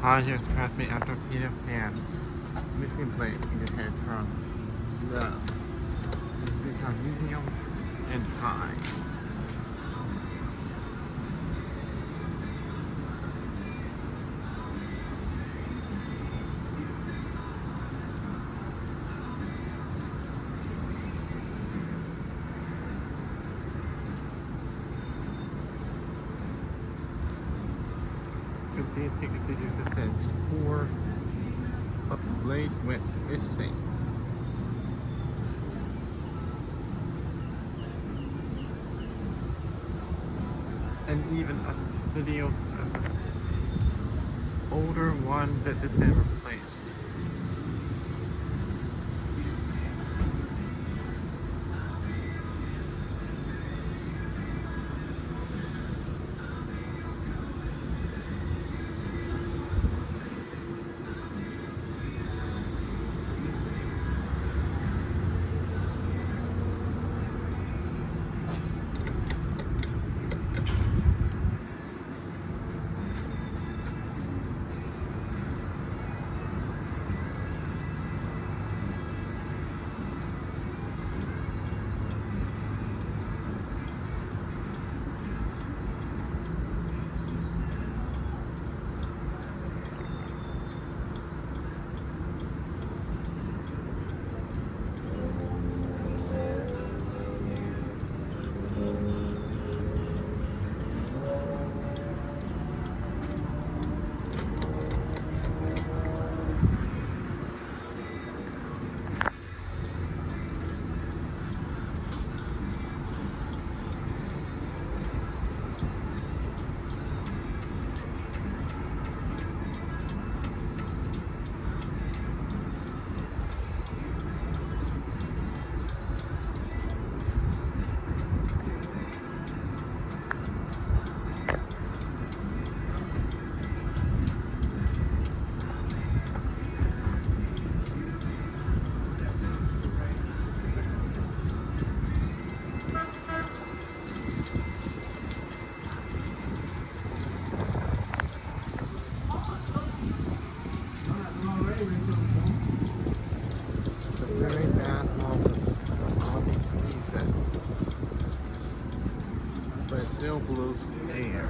Higher traffic after Peter Pan. Missing plate indicated from the become medium and high. Could be a ticket to do the thing before a blade went missing. And even a video older one that this man replaced. The very bad moment obviously said, but it still blows air.